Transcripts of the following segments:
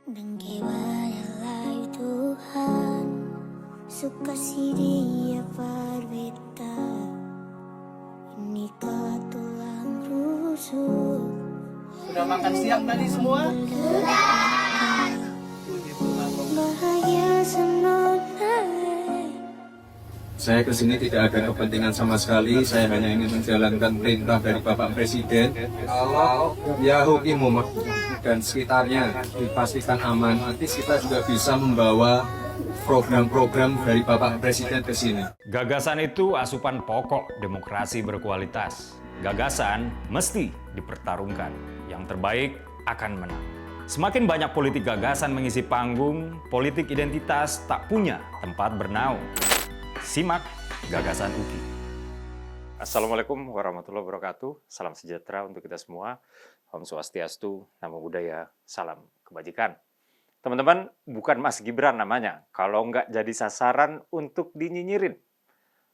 Nanggawalah Tuhan, sukasidia parbeta, ini tulang rusuk. Sudah makan siang tadi semua? Bahagia senonai. Saya kesini tidak ada kepentingan sama sekali, saya hanya ingin menjalankan perintah dari Bapak Presiden. Kalau Yahukimu dan sekitarnya dipastikan aman, nanti kita juga bisa membawa program-program dari Bapak Presiden ke sini. Gagasan itu asupan pokok demokrasi berkualitas. Gagasan mesti dipertarungkan. Yang terbaik akan menang. Semakin banyak politik gagasan mengisi panggung, politik identitas tak punya tempat bernaung. Simak Gagasan UKI. Assalamualaikum warahmatullahi wabarakatuh. Salam sejahtera untuk kita semua. Om Swastiastu, Namo Buddhaya, salam kebajikan. Teman-teman, bukan Mas Gibran namanya, kalau nggak jadi sasaran untuk dinyinyirin.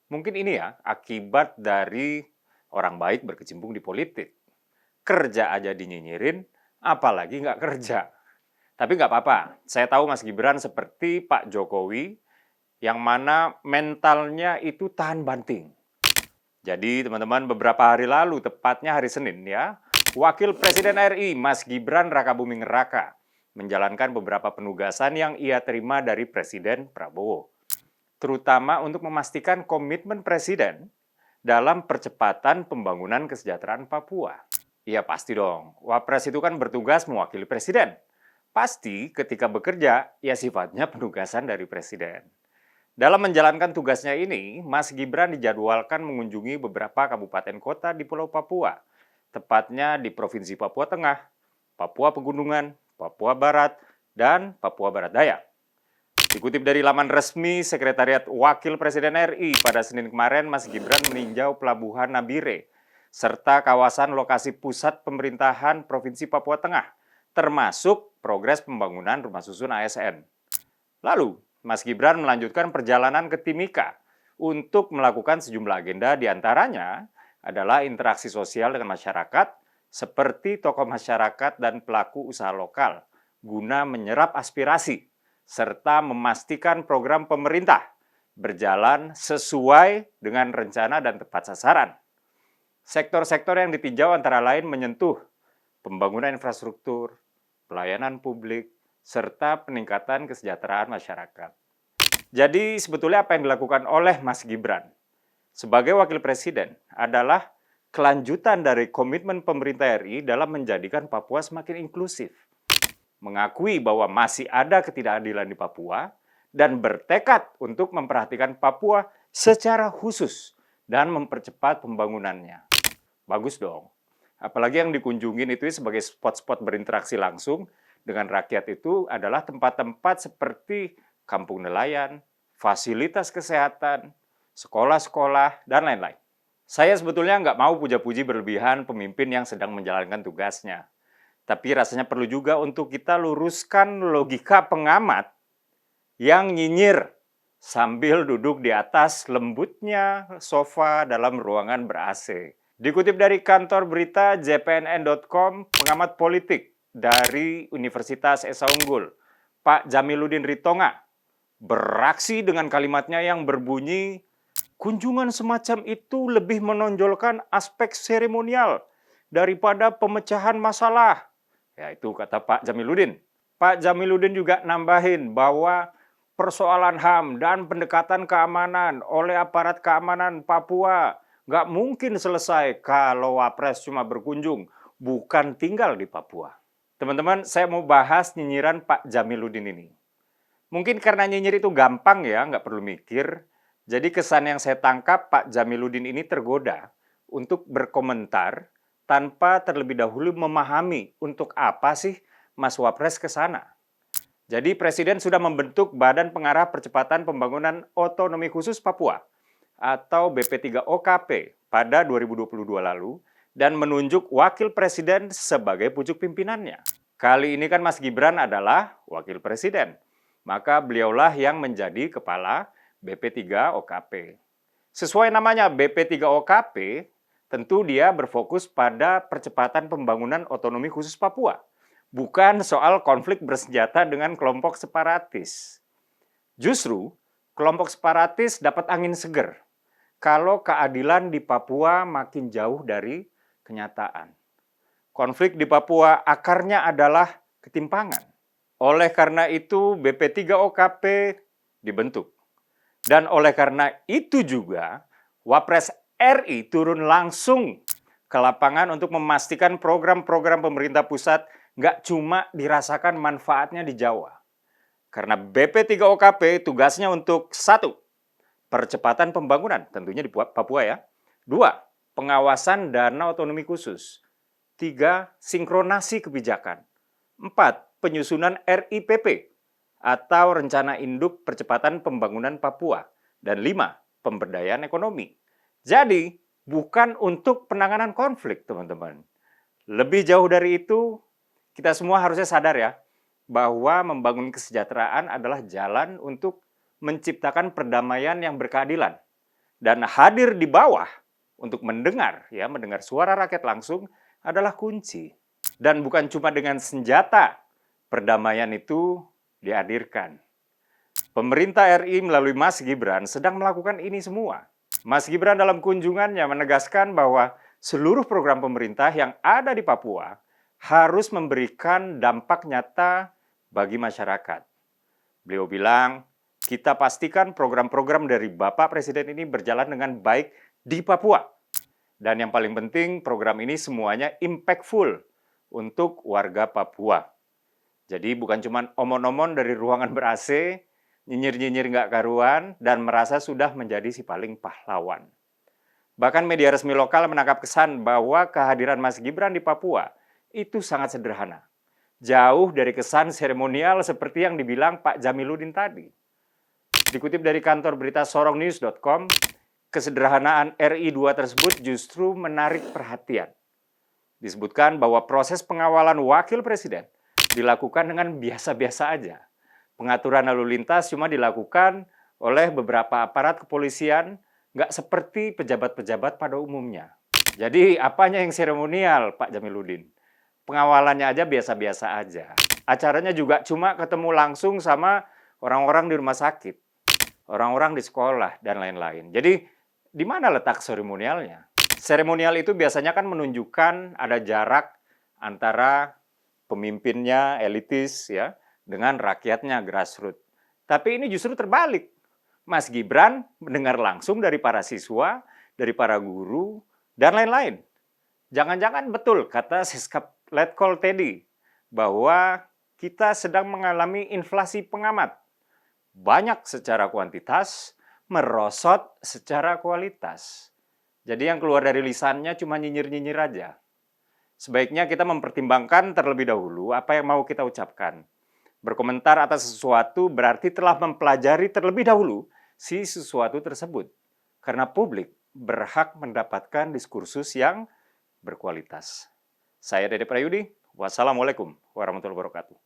Mungkin ini ya, akibat dari orang baik berkecimpung di politik. Kerja aja dinyinyirin, apalagi nggak kerja. Tapi nggak apa-apa, saya tahu Mas Gibran seperti Pak Jokowi, yang mana mentalnya itu tahan banting. Jadi teman-teman, beberapa hari lalu, tepatnya hari Senin ya, Wakil Presiden RI Mas Gibran Rakabuming Raka menjalankan beberapa penugasan yang ia terima dari Presiden Prabowo. Terutama untuk memastikan komitmen Presiden dalam percepatan pembangunan kesejahteraan Papua. Iya pasti dong, Wapres itu kan bertugas mewakili Presiden. Pasti ketika bekerja, ya sifatnya penugasan dari Presiden. Dalam menjalankan tugasnya ini, Mas Gibran dijadwalkan mengunjungi beberapa kabupaten kota di Pulau Papua, tepatnya di Provinsi Papua Tengah, Papua Pegunungan, Papua Barat, dan Papua Barat Daya. Dikutip dari laman resmi Sekretariat Wakil Presiden RI, pada Senin kemarin Mas Gibran meninjau Pelabuhan Nabire, serta kawasan lokasi pusat pemerintahan Provinsi Papua Tengah, termasuk progres pembangunan rumah susun ASN. Lalu, Mas Gibran melanjutkan perjalanan ke Timika untuk melakukan sejumlah agenda, diantaranya adalah interaksi sosial dengan masyarakat, seperti tokoh masyarakat dan pelaku usaha lokal, guna menyerap aspirasi, serta memastikan program pemerintah berjalan sesuai dengan rencana dan tepat sasaran. Sektor-sektor yang ditinjau antara lain menyentuh pembangunan infrastruktur, pelayanan publik, serta peningkatan kesejahteraan masyarakat. Jadi sebetulnya apa yang dilakukan oleh Mas Gibran sebagai Wakil Presiden adalah kelanjutan dari komitmen pemerintah RI dalam menjadikan Papua semakin inklusif, mengakui bahwa masih ada ketidakadilan di Papua, dan bertekad untuk memperhatikan Papua secara khusus dan mempercepat pembangunannya. Bagus dong. Apalagi yang dikunjungin itu sebagai spot-spot berinteraksi langsung dengan rakyat itu adalah tempat-tempat seperti kampung nelayan, fasilitas kesehatan, sekolah-sekolah, dan lain-lain. Saya sebetulnya nggak mau puja-puji berlebihan pemimpin yang sedang menjalankan tugasnya. Tapi rasanya perlu juga untuk kita luruskan logika pengamat yang nyinyir sambil duduk di atas lembutnya sofa dalam ruangan ber-AC. Dikutip dari kantor berita jpnn.com, pengamat politik dari Universitas Esa Unggul, Pak Jamiluddin Ritonga, beraksi dengan kalimatnya yang berbunyi, kunjungan semacam itu lebih menonjolkan aspek seremonial daripada pemecahan masalah. Ya, itu kata Pak Jamiluddin. Pak Jamiluddin juga nambahin bahwa persoalan HAM dan pendekatan keamanan oleh aparat keamanan Papua nggak mungkin selesai kalau Wapres cuma berkunjung, bukan tinggal di Papua. Teman-teman, saya mau bahas nyinyiran Pak Jamiluddin ini. Mungkin karena nyinyir itu gampang ya, nggak perlu mikir. Jadi kesan yang saya tangkap, Pak Jamiluddin ini tergoda untuk berkomentar tanpa terlebih dahulu memahami untuk apa sih Mas Wapres ke sana. Jadi Presiden sudah membentuk Badan Pengarah Percepatan Pembangunan Otonomi Khusus Papua atau BP3OKP pada 2022 lalu dan menunjuk Wakil Presiden sebagai pucuk pimpinannya. Kali ini kan Mas Gibran adalah Wakil Presiden, maka beliaulah yang menjadi Kepala BP3OKP. Sesuai namanya BP3OKP, tentu dia berfokus pada percepatan pembangunan otonomi khusus Papua. bukan soal konflik bersenjata dengan kelompok separatis. Justru, kelompok separatis dapat angin seger kalau keadilan di Papua makin jauh dari kenyataan. Konflik di Papua akarnya adalah ketimpangan. Oleh karena itu, BP3OKP dibentuk. Dan oleh karena itu juga, Wapres RI turun langsung ke lapangan untuk memastikan program-program pemerintah pusat nggak cuma dirasakan manfaatnya di Jawa. Karena BP3OKP tugasnya untuk 1. Percepatan pembangunan, tentunya di Papua ya. 2. Pengawasan dana otonomi khusus. 3. Sinkronasi kebijakan. 4. Penyusunan RIPP atau Rencana Induk Percepatan Pembangunan Papua. Dan 5. Pemberdayaan ekonomi. Jadi, bukan untuk penanganan konflik, teman-teman. Lebih jauh dari itu, kita semua harusnya sadar ya, bahwa membangun kesejahteraan adalah jalan untuk menciptakan perdamaian yang berkeadilan. Dan hadir di bawah untuk mendengar suara rakyat langsung adalah kunci. Dan bukan cuma dengan senjata perdamaian itu dihadirkan. Pemerintah RI melalui Mas Gibran sedang melakukan ini semua. Mas Gibran dalam kunjungannya menegaskan bahwa seluruh program pemerintah yang ada di Papua harus memberikan dampak nyata bagi masyarakat. Beliau bilang, kita pastikan program-program dari Bapak Presiden ini berjalan dengan baik di Papua. Dan yang paling penting, program ini semuanya impactful untuk warga Papua. Jadi bukan cuma omon-omon dari ruangan ber-AC, nyinyir-nyinyir nggak karuan, dan merasa sudah menjadi si paling pahlawan. Bahkan media resmi lokal menangkap kesan bahwa kehadiran Mas Gibran di Papua itu sangat sederhana. Jauh dari kesan seremonial seperti yang dibilang Pak Jamiluddin tadi. Dikutip dari kantor berita sorongnews.com, kesederhanaan RI 2 tersebut justru menarik perhatian. Disebutkan bahwa proses pengawalan wakil presiden dilakukan dengan biasa-biasa aja. Pengaturan lalu lintas cuma dilakukan oleh beberapa aparat kepolisian, nggak seperti pejabat-pejabat pada umumnya. Jadi apanya yang seremonial, Pak Jamiluddin? Pengawalannya aja biasa-biasa aja. Acaranya juga cuma ketemu langsung sama orang-orang di rumah sakit, orang-orang di sekolah, dan lain-lain. Jadi, di mana letak seremonialnya? Seremonial itu biasanya kan menunjukkan ada jarak antara pemimpinnya, elitis, ya, dengan rakyatnya, grassroots. Tapi ini justru terbalik. Mas Gibran mendengar langsung dari para siswa, dari para guru, dan lain-lain. Jangan-jangan betul kata Siskap Letkol Teddy bahwa kita sedang mengalami inflasi pengamat. Banyak secara kuantitas, merosot secara kualitas. Jadi yang keluar dari lisannya cuma nyinyir-nyinyir aja. Sebaiknya kita mempertimbangkan terlebih dahulu apa yang mau kita ucapkan. Berkomentar atas sesuatu berarti telah mempelajari terlebih dahulu si sesuatu tersebut. Karena publik berhak mendapatkan diskursus yang berkualitas. Saya Dede Prayudi, wassalamualaikum warahmatullahi wabarakatuh.